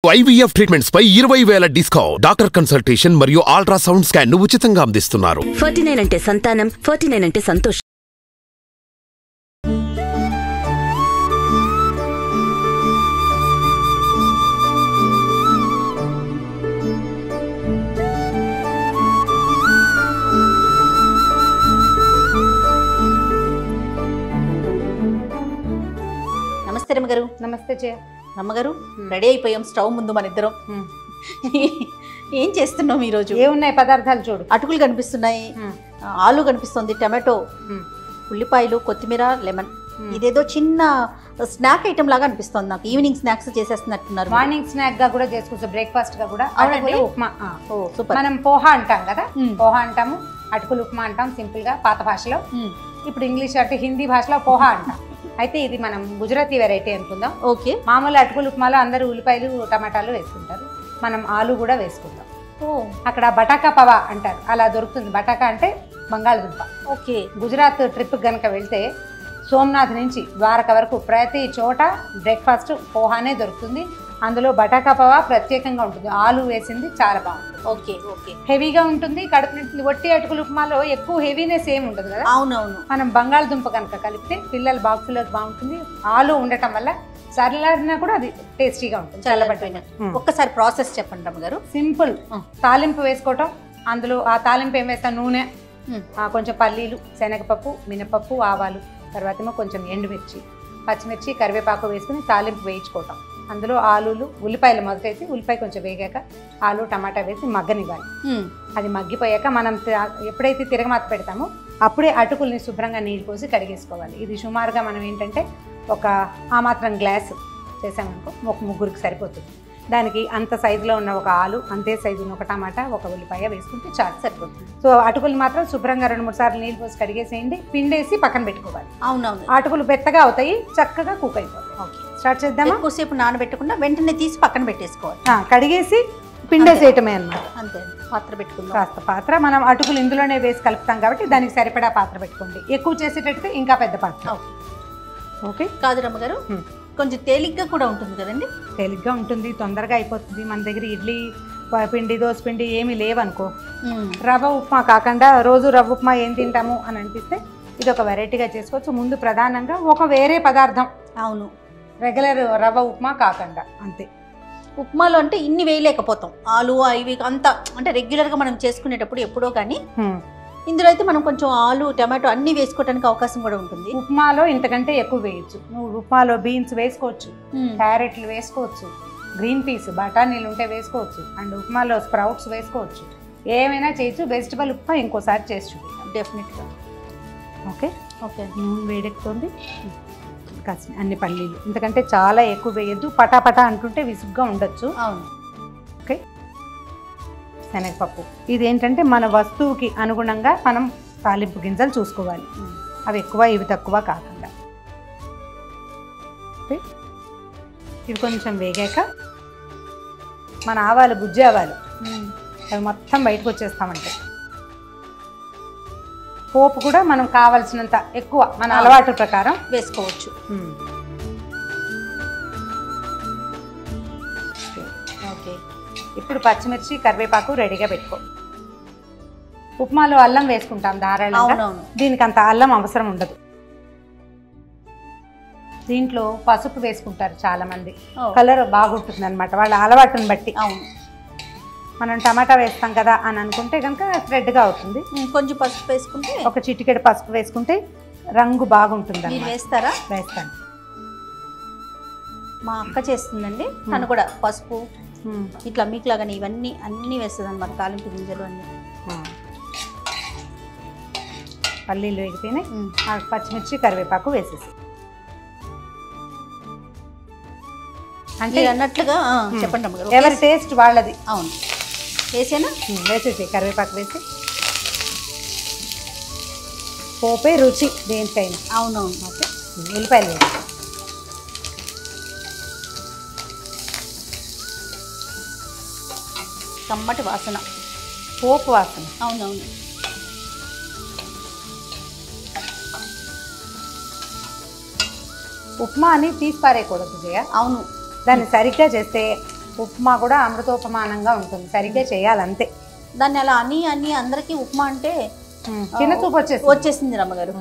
IVF treatments పై 20,000 discount. Doctor consultation మరియు ultrasound scan ను ఉచితంగా అందిస్తున్నారు. 49 అంటే సంతానం, 49 అంటే సంతోషం. నమస్తే రమ్మగారు. నమస్తే జయ. రమ్మగారు, రెడీ అయిపోయాం. స్టవ్ ముందు మన ఇద్దరం. ఏం చేస్తున్నాం ఈరోజు? ఏమున్నాయి పదార్థాలు చూడు. అటుకులు కనిపిస్తున్నాయి, ఆలు కనిపిస్తుంది, టమాటో, ఉల్లిపాయలు, కొత్తిమీర, లెమన్. ఇదేదో చిన్న స్నాక్ ఐటమ్ లాగా అనిపిస్తుంది నాకు. ఈవినింగ్ స్నాక్స్ చేసేస్తున్నట్టున్నారు. మార్నింగ్ స్నాక్ గా కూడా చేసుకోవచ్చు, బ్రేక్ఫాస్ట్ గా కూడా. అటుకులు ఉప్మా. సూపర్. మనం పోహా అంటాం కదా, పోహా అంటాము, అటుకులు ఉప్మా అంటాం సింపుల్ గా పాత భాషలో. ఇప్పుడు ఇంగ్లీష్ అంటే హిందీ భాషలో పోహా అంటాం. అయితే ఇది మనం గుజరాతీ వెరైటీ అనుకుందాం. ఓకే. మామూలు అటుకులు ఉప్మాలో అందరూ ఉల్లిపాయలు టమాటాలు వేసుకుంటారు, మనం ఆలు కూడా వేసుకుంటాం. అక్కడ బటాకా పవా అంటారు, అలా దొరుకుతుంది. బటాకా అంటే బంగాళదుంప. ఓకే. గుజరాత్ ట్రిప్ కనుక వెళ్తే సోమనాథ్ నుంచి ద్వారక వరకు ప్రతి చోట బ్రేక్ఫాస్ట్ పోహానే దొరుకుతుంది. అందులో బటాకా పవా ప్రత్యేకంగా ఉంటుంది, ఆలు వేసింది చాలా బాగుంటుంది. Okay okay. హెవీగా ఉంటుంది, కడుపు నిండుతుంది. వట్టి అటుకులు ఉప్మాలో ఎక్కువ హెవీనెస్ ఏమి ఉండదు కదా. అవునవును. మనం బంగాళదుంప కనుక కలిపితే పిల్లల బాక్సులోకి బాగుంటుంది. ఆలు ఉండటం వల్ల చల్లారినా కూడా అది టేస్టీగా ఉంటుంది. చల్లబడిపోయిన ఒక్కసారి ప్రాసెస్ చెప్పండి రమ్మగారు. సింపుల్. తాలింపు వేసుకోవటం. అందులో ఆ తాలింపు ఏం వేస్తాం? నూనె, కొంచెం పల్లీలు, శనగపప్పు, మినపప్పు, ఆవాలు, తర్వాత ఏమో కొంచెం ఎండుమిర్చి, పచ్చిమిర్చి, కరివేపాకు వేసుకుని తాలింపు వేయించుకోవటం. అందులో ఆలులు, ఉల్లిపాయలు మొదటైతే ఉల్లిపాయ కొంచెం వేగాక ఆలు టమాటా వేసి మగ్గనివ్వాలి. అది మగ్గిపోయాక మనం ఎప్పుడైతే తిరగమాత పెడతామో అప్పుడే అటుకుల్ని శుభ్రంగా నీళ్ళు పోసి కడిగేసుకోవాలి. ఇది సుమారుగా మనం ఏంటంటే ఒక ఆ మాత్రం గ్లాసు చేసామనుకో ఒక ముగ్గురికి సరిపోతుంది. దానికి అంత సైజులో ఉన్న ఒక ఆలు, అంతే సైజు ఉన్న ఒక టమాటా, ఒక ఉల్లిపాయ వేసుకుంటే చాలు, సరిపోతుంది. సో అటుకులు మాత్రం శుభ్రంగా 2-3 సార్లు నీళ్ళు పోసి కడిగేసేయండి. పిండేసి పక్కన పెట్టుకోవాలి. అవునవును. అటుకులు బెత్తగా అవుతాయి, చక్కగా కుక్ అయిపోతాయి. ఓకే. స్టార్ట్ చేద్దామా? ఎక్కువసేపు నానబెట్టకుండా వెంటనే తీసి పక్కన పెట్టేసుకోవాలి. కడిగేసి పిండేసేయటమే అన్నమాట. అంతే. పాత్ర పెట్టుకుందాం. కాస్త పాత్ర మనం అటుకులు ఇందులోనే వేసి కలుపుతాం కాబట్టి దానికి సరిపడా పాత్ర పెట్టుకోండి. ఎక్కువ చేసేటట్టుగా ఇంకా పెద్ద పాత్ర. ఓకే. కాదు రమ్మగారు, కొంచెం తేలిగ్గా కూడా ఉంటుంది కదండి. తేలిగ్గా ఉంటుంది, తొందరగా అయిపోతుంది. మన దగ్గర ఇడ్లీ పిండి, దోశ పిండి ఏమీ లేవనుకో, రవ్వ ఉప్మా కాకుండా రోజు రవ్వ ఉప్మా ఏం తింటాము అని అనిపిస్తే ఇది ఒక వెరైటీగా చేసుకోవచ్చు. ముందు ప్రధానంగా ఒక వేరే పదార్థం. అవును. రెగ్యులర్ రవ్వ ఉప్మా కాకుండా. అంతే. ఉప్మాలో అంటే ఇన్ని వేయలేకపోతాం, ఆలు ఇవి అంతా అంటే రెగ్యులర్గా మనం చేసుకునేటప్పుడు ఎప్పుడో. కానీ ఇందులో అయితే మనం కొంచెం ఆలు, టమాటో అన్ని వేసుకోవడానికి అవకాశం కూడా ఉంటుంది. ఉప్మాలో ఇంతకంటే ఎక్కువ వేయచ్చు. నువ్వు ఉప్మాలో బీన్స్ వేసుకోవచ్చు, క్యారెట్లు వేసుకోవచ్చు, గ్రీన్ పీస్ బఠానీలు ఉంటే వేసుకోవచ్చు, అండ్ ఉప్మాలో స్ప్రౌట్స్ వేసుకోవచ్చు. ఏమైనా చేయొచ్చు. వెజిటబుల్ ఉప్మా ఇంకోసారి చేసి చూపిస్తాం డెఫినెట్గా. ఓకే. ఓకే. నూనె వేడెక్కుతుంది, కాస్త అన్ని పల్లీలు. ఇంతకంటే చాలా ఎక్కువ వేయద్దు, పటాపటా అంటుంటే విసుగ్గా ఉండొచ్చు. అవును. ఓకే. శనగపప్పు. ఇదేంటంటే మన వస్తువుకి అనుగుణంగా మనం తాలింపు గింజలు చూసుకోవాలి, అవి ఎక్కువ ఇవి తక్కువ కాకుండా. ఓకే. ఇవి కొంచెం వేగాక మన ఆవాలు, గుజ్జి ఆవాలు, అవి మొత్తం బయటకు వచ్చేస్తామంటే పోపు కూడా మనం కావాల్సినంత ఎక్కువ మన అలవాటు ప్రకారం వేసుకోవచ్చు. ఓకే. ఇప్పుడు పచ్చిమిర్చి, కరివేపాకు రెడీగా పెట్టుకో. ఉప్మాలో అల్లం వేసుకుంటాం ధారాళంగా, దీనికి అంత అల్లం అవసరం ఉండదు. దీంట్లో పసుపు వేసుకుంటారు చాలా మంది, కలర్ బాగుంటుంది అనమాట వాళ్ళ అలవాటుని బట్టి. అవును. మనం టమాటా వేస్తాం కదా అని అనుకుంటే కనుక రెడ్గా అవుతుంది. కొంచెం పసుపు వేసుకుంటే, ఒక చిటికెడు పసుపు వేసుకుంటే రంగు బాగుంటుంది. వేస్తారా? వేస్తాను. మా అక్క చేస్తుందండి, తను కూడా పసుపు ఇట్లా మీకులాగానే ఇవన్నీ అన్నీ వేస్తుంది అనమాట, తాలింపు గింజలు అన్నీ. పల్లీలు వేగితేనే పచ్చిమిర్చి, కరివేపాకు వేసేసి. అంటే అన్నట్లుగా చెప్పండి అమ్మగారు. ఎవరి టేస్ట్ వాళ్ళది. అవును. వేసేనా? వేసేసి కరివేపాకు వేసి. పోపే రుచి దేనికైనా. అవునవును. ఓకే. ఉల్లిపాయలు వేసి కమ్మటి వాసన, పోపు వాసన. అవునవును. ఉప్మా అని తీసి పారేయకూడదు జయ. అవును. దాన్ని సరిగ్గా చేస్తే ఉప్మా కూడా అమృతోపమానంగా ఉంటుంది, సరిగ్గా చేయాలంతే. దాన్ని అలా అని అందరికీ ఉప్మా అంటే చిన్న చూపు వచ్చేసింది రమ్మగారు.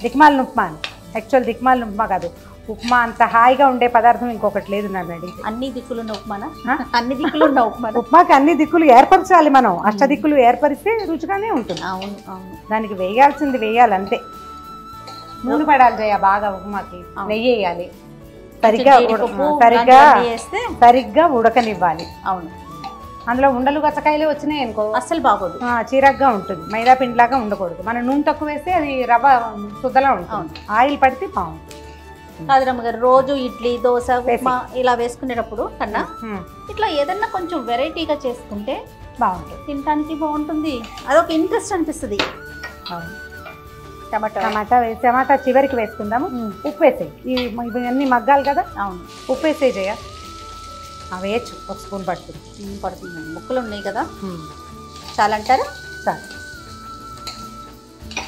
దిక్మాలిన ఉప్మా అని. యాక్చువల్ దిక్మాలిన ఉప్మా కాదు, ఉప్మా అంత హాయిగా ఉండే పదార్థం ఇంకొకటి లేదు నన్ను అడిగితే. అన్ని దిక్కులున్న ఉప్మానా? అన్ని దిక్కులున్న ఉప్మా. ఉప్మాకి అన్ని దిక్కులు ఏర్పరచాలి మనం, అష్టదిక్కులు ఏర్పరిస్తే రుచిగానే ఉంటుంది. అవును అవును. దానికి వేయాల్సింది వేయాలి అంతే. నూనె పడాలి జయ బాగా ఉప్మాకి, నెయ్యి వేయాలి, సరిగ్గా ఉడకనివ్వాలి. అవును. అందులో ఉండలు గచ్చకాయలే వచ్చినాయి అనుకో అస్సలు బాగోదు, చీరగ్గా ఉంటుంది, మైదా పిండిలాగా ఉండకూడదు. మనం నూనె తక్కువ వేస్తే అది రవ్వ శుద్ధలా ఉంటుంది, ఆయిల్ పడితే బాగుంటుంది. కాదు రమ్మగారు, రోజు ఇడ్లీ దోశ ఉప్మా ఇలా వేసుకునేటప్పుడు కన్నా ఇట్లా ఏదన్నా కొంచెం వెరైటీగా చేసుకుంటే బాగుంటుంది, తినడానికి బాగుంటుంది, అదొక ఇంట్రెస్ట్ అనిపిస్తుంది. టమాటా చివరికి వేసుకుందాము. ఉప్పు వేసేయి, ఇవన్నీ మగ్గాలి కదా. అవును, ఉప్పు వేసేయి జయ. వేయచ్చు, ఒక స్పూన్ పడుతుంది. ముక్కలు ఉన్నాయి కదా, చాలా అంటారా? చాలు.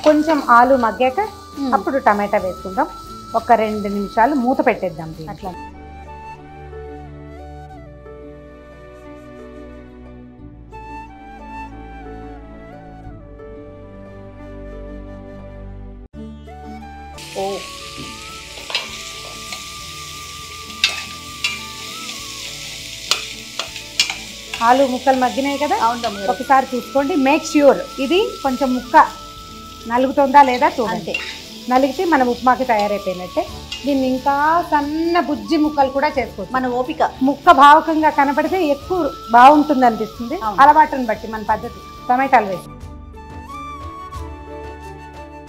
కొంచెం ఆలు మగ్గాక అప్పుడు టమాటా వేసుకుందాం. ఒక 2 నిమిషాలు మూత పెట్టేద్దాం అట్లా. ఆలు ముక్కలు మగ్గినాయి కదా, ఒకసారి చూసుకోండి. మేక్ ష్యూర్ ఇది కొంచెం ముక్క నలుగుతుందా లేదా చూడండి. నలిగితే మన ఉప్మాకి తయారైపోయినట్టే. దీన్ని ఇంకా సన్న బుజ్జి ముక్కలు కూడా చేసుకోవచ్చు, మన ఓపిక. ముక్క భావకంగా కనపడితే ఎక్కువ బాగుంటుంది అనిపిస్తుంది, అలవాటుని బట్టి మన పద్ధతి. టమాటాలు వేసి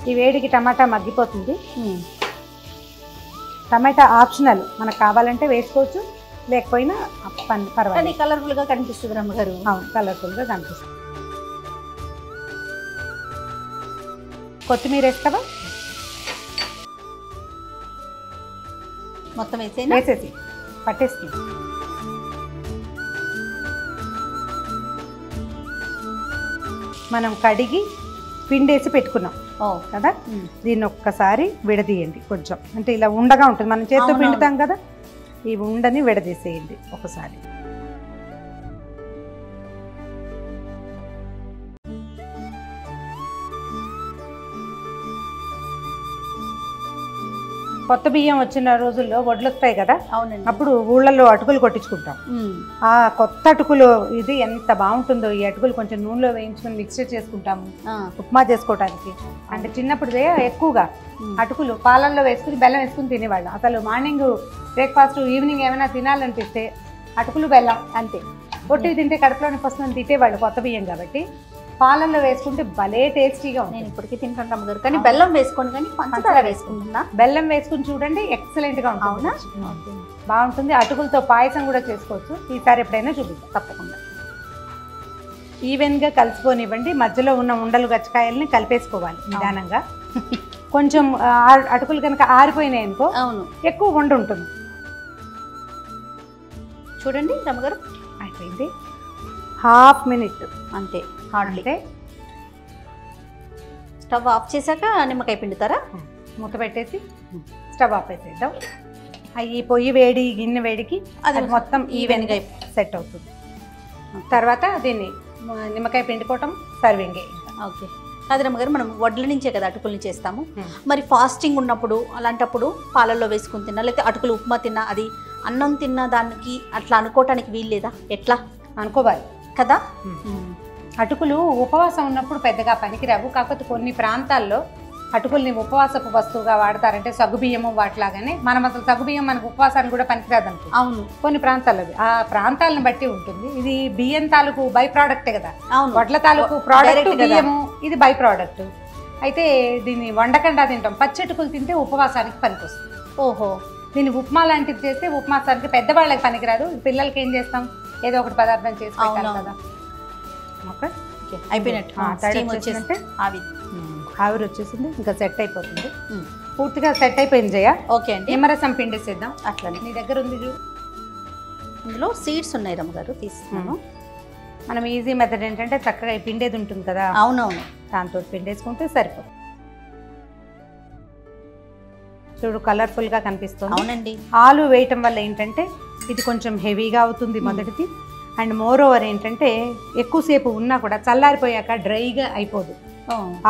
ఈ వేడికి టమాటా మగ్గిపోతుంది. టమాటా ఆప్షనల్, మనకు కావాలంటే వేసుకోవచ్చు, లేకపోయినా పర్వాలేదు. కలర్ఫుల్ గా కనిపిస్తుంది రమ్మగారు. అవును, కలర్ఫుల్ గా కనిపిస్తుంది. కొత్తిమీర వేస్తావా? మొత్తం వేసేసి పట్టేస్తుంది. మనం కడిగి పిండేసి పెట్టుకున్నాం కదా, దీన్ని ఒక్కసారి విడదీయండి కొంచెం. అంటే ఇలా ఉండగా ఉంటుంది, మనం చేతితో పిండుతాం కదా, ఈ ఉండని విడదీసేయండి ఒకసారి. కొత్త బియ్యం వచ్చిన రోజుల్లో వడ్లు వస్తాయి కదా, అప్పుడు ఊళ్ళల్లో అటుకులు కొట్టించుకుంటాం. ఆ కొత్త అటుకులు ఇది ఎంత బాగుంటుందో. ఈ అటుకులు కొంచెం నూనెలో వేయించుకొని మిక్స్చర్ చేసుకుంటాము ఉప్మా చేసుకోవడానికి. అంటే చిన్నప్పుడు ఎక్కువగా అటుకులు పాలల్లో వేసుకుని బెల్లం వేసుకుని తినేవాళ్ళం. అసలు మార్నింగ్ బ్రేక్ఫాస్ట్, ఈవినింగ్ ఏమైనా తినాలనిపిస్తే అటుకులు బెల్లం అంతే. పొట్టి తింటే కడుపులోనికి వస్తుందని తింటేవాళ్ళు కొత్త బియ్యం కాబట్టి. పాలల్లో వేసుకుంటే భలే టేస్టీగా ఉంది. నేను ఇప్పటికీ తింటాను రమ్మగారు, కానీ బెల్లం వేసుకొని కానీ పంచదార వేసుకుంటున్నా. బెల్లం వేసుకుని చూడండి, ఎక్సలెంట్గా ఉంటుంది, బాగుంటుంది. అటుకులతో పాయసం కూడా చేసుకోవచ్చు. ఈసారి ఎప్పుడైనా చూపిద్దాం తప్పకుండా. ఈవెన్గా కలుపుకొనివ్వండి. మధ్యలో ఉన్న ఉండలు గచ్చకాయల్ని కలిపేసుకోవాలి నిదానంగా. కొంచెం అటుకులు కనుక ఆరిపోయినాయి అనుకో, అవును, ఎక్కువ వండ ఉంటుంది. చూడండి రమ్మగారు, అయిపోయింది. హాఫ్ మినిట్ అంతే. అంటే స్టవ్ ఆఫ్ చేశాక నిమ్మకాయ పిండుతారా? మూత పెట్టేసి స్టవ్ ఆఫ్ వేసేద్దాం. ఈ పొయ్యి వేడి, గిన్నె వేడికి అది మొత్తం ఈవెన్గా సెట్ అవుతుంది. తర్వాత దీన్ని నిమ్మకాయ పిండుకోవటం, సర్వింగ్. ఓకే. కాదు రమ్మగారు, మనం వడ్ల నుంచే కదా అటుకుల్ని చేస్తాము. మరి ఫాస్టింగ్ ఉన్నప్పుడు అలాంటప్పుడు పాలల్లో వేసుకుని తిన్నా, లేకపోతే అటుకులు ఉప్మా తిన్నా, అది అన్నం తిన్నా దానికి అట్లా అనుకోవటానికి వీలు లేదా? ఎట్లా అనుకోవాలి కదా. అటుకులు ఉపవాసం ఉన్నప్పుడు పెద్దగా పనికిరావు. కాకపోతే కొన్ని ప్రాంతాల్లో అటుకుల్ని ఉపవాసపు వస్తువుగా వాడతారంటే సగ్గుబియ్యము వాటిలాగానే. మనం అసలు సగ్గుబియ్యం మనకు ఉపవాసానికి కూడా పనికిరాదు అనుకో. అవును, కొన్ని ప్రాంతాల్లో ఆ ప్రాంతాలను బట్టి ఉంటుంది. ఇది బియ్యం తాలూకు బై ప్రోడక్టే కదా. వడ్ల తాలూకు ప్రోడక్ట్ బియ్యము, ఇది బై ప్రోడక్ట్. అయితే దీన్ని వండకుండా తింటాం. పచ్చటుకులు తింటే ఉపవాసానికి పనికొస్తుంది. ఓహో. దీన్ని ఉప్మా లాంటిది చేస్తే ఉపవాసానికి పెద్దవాళ్ళకి పనికిరాదు. పిల్లలకి ఏం చేస్తాం, ఏదో ఒకటి పదార్థం చేసి పెట్టాలి కదా. ఓకే, అయిపోయినట్టు. ఆవిరి వచ్చేసింది, ఇంకా సెట్ అయిపోతుంది. పూర్తిగా సెట్ అయిపోయింది జయ. ఓకే అండి. నిమ్మరసం పిండేసేద్దాం. అట్లనే నీ దగ్గర ఉంది చూడు, ఇందులో సీడ్స్ ఉన్నాయి రమ్మగారు, తీసుకున్నాను. మనం ఈజీ మెథడ్ ఏంటంటే చక్కగా పిండేది ఉంటుంది కదా. అవునవును, దాంతో పిండేసుకుంటే సరిపోతుంది. చూడు, కలర్ఫుల్గా కనిపిస్తుంది. అవునండి. ఆలు వేయటం వల్ల ఏంటంటే ఇది కొంచెం హెవీగా అవుతుంది మొదటిది. అండ్ మోర్ ఓవర్ ఏంటంటే ఎక్కువసేపు ఉన్నా కూడా చల్లారిపోయాక డ్రైగా అయిపోదు.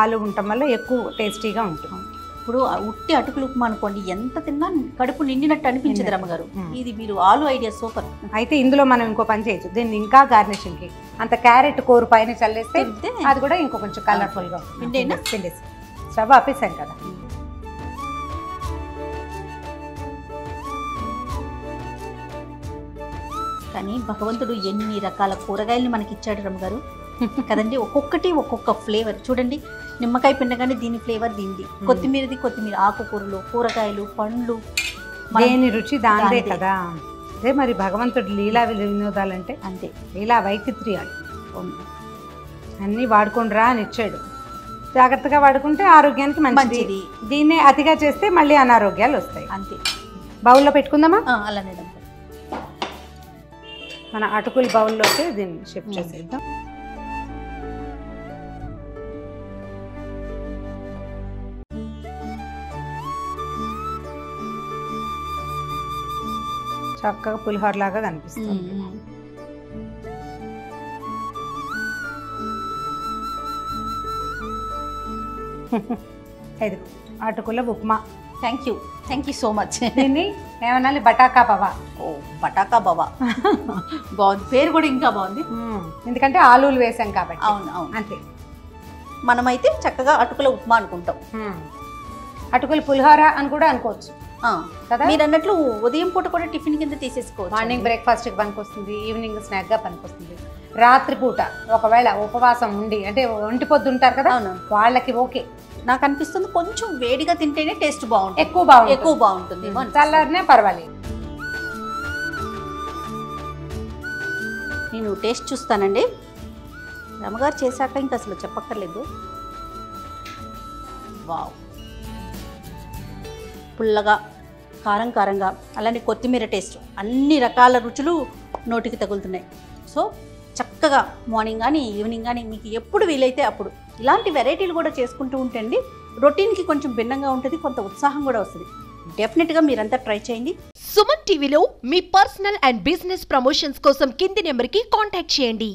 ఆలు ఉండటం వల్ల ఎక్కువ టేస్టీగా ఉంటుంది. ఇప్పుడు ఉట్టి అటుకులు ఉప్మా అనుకోండి, ఎంత తిన్నా కడుపు నిండినట్టు అనిపించదు రమ్మగారు. ఇది మీరు ఆలు ఐడియా సూపర్. అయితే ఇందులో మనం ఇంకో పని చేయొచ్చు, దీన్ని ఇంకా గార్నిషింగ్కి అంత క్యారెట్ కూర పైన చల్లేస్తే అది కూడా ఇంకో కొంచెం కలర్ఫుల్గా పిండేసి స్టవ్ ఆపేసాం కదా. కానీ భగవంతుడు ఎన్ని రకాల కూరగాయలు మనకి ఇచ్చాడు రమ్మగారు కదండి. ఒక్కొక్కటి ఒక్కొక్క ఫ్లేవర్. చూడండి, నిమ్మకాయ పిండగానే దీని ఫ్లేవర్ దీనిది, కొత్తిమీరది కొత్తిమీర, ఆకుకూరలు, కూరగాయలు, పండ్లు, దేని రుచి దాందే కదా. అదే మరి భగవంతుడు లీలా వినోదాలంటే అంతే, లీలా వైచిత్ర్యాలు అన్నీ వాడుకుండ్రా అని ఇచ్చాడు. జాగ్రత్తగా వాడుకుంటే ఆరోగ్యానికి మంచిది. దీన్నే అతిగా చేస్తే మళ్ళీ అనారోగ్యాలు వస్తాయి. అంతే. బౌల్లో పెట్టుకుందామా? అలానే మన అటుకుల బౌల్లోకి దీన్ని షిఫ్ట్ చేసేద్దాం. చక్కగా పులిహోర లాగా కనిపిస్తుంది. ఇది అటుకుల upma. Thank you so much. దీన్ని ఏమన్నా బటాకా బావా. ఓ బటాకా బావా బాగుంది, పేరు కూడా ఇంకా బాగుంది. ఎందుకంటే ఆలూలు వేసాం కాబట్టి. అవును అవును, అంతే. మనమైతే చక్కగా అటుకుల ఉప్మా అనుకుంటాం. అటుకుల పులిహోర అని కూడా అనుకోవచ్చు కదా. మీరు అన్నట్లు ఉదయం పూట కూడా టిఫిన్ కింద తీసేసుకోవచ్చు. మార్నింగ్ బ్రేక్ఫాస్ట్కి పనికొస్తుంది, ఈవినింగ్ స్నాక్గా పనికొస్తుంది. రాత్రిపూట ఒకవేళ ఉపవాసం ఉండి అంటే ఒంటి పొద్దు ఉంటారు కదా, వాళ్ళకి ఓకే. నాకు అనిపిస్తుంది కొంచెం వేడిగా తింటేనే టేస్ట్ బాగుంటుంది, ఎక్కువ బాగుంటుంది. చల్లారనే పర్వాలేదు. నేను టేస్ట్ చూస్తానండి. రమగారు చేశాక ఇంకా అసలు చెప్పక్కర్లేదు. వావ్, పుల్లగా, కారం కారంగా, అలానే కొత్తిమీర టేస్ట్, అన్ని రకాల రుచులు నోటికి తగులుతున్నాయి. సో చక్కగా మార్నింగ్ కానీ ఈవినింగ్ కానీ మీకు ఎప్పుడు వీలైతే అప్పుడు ఇలాంటి వెరైటీలు కూడా చేసుకుంటూ ఉంటండి. రొటీన్కి కొంచెం భిన్నంగా ఉంటుంది, కొంత ఉత్సాహం కూడా వస్తుంది. డెఫినెట్గా మీరంతా ట్రై చేయండి. సుమన్ టీవీలో మీ పర్సనల్ అండ్ బిజినెస్ ప్రమోషన్స్ కోసం కింది నెంబర్కి కాంటాక్ట్ చేయండి.